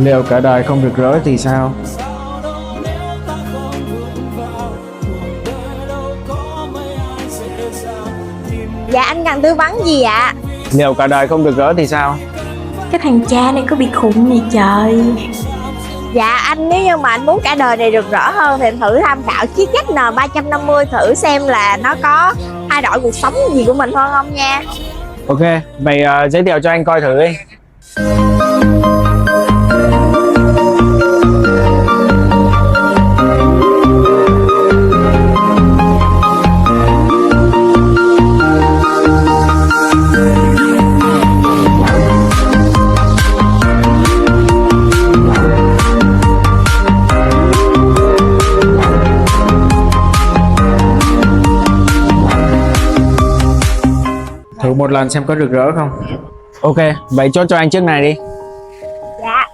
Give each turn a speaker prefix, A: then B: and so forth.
A: Liệu cả đời không rực rỡ thì sao?
B: Dạ anh cần tư vấn gì ạ?
A: Liệu cả đời không rực rỡ thì sao?
C: Cái thằng cha này có bị khùng gì trời.
B: Dạ anh, nếu như mà anh muốn cả đời này rực rỡ hơn thì anh thử tham khảo chiếc ZN350 thử xem là nó có thay đổi cuộc sống gì của mình hơn không nha.
A: Ok, mày giới thiệu cho anh coi thử đi. Thử một lần xem có rực rỡ không. Ok, vậy chốt cho anh chiếc này đi.
B: Dạ.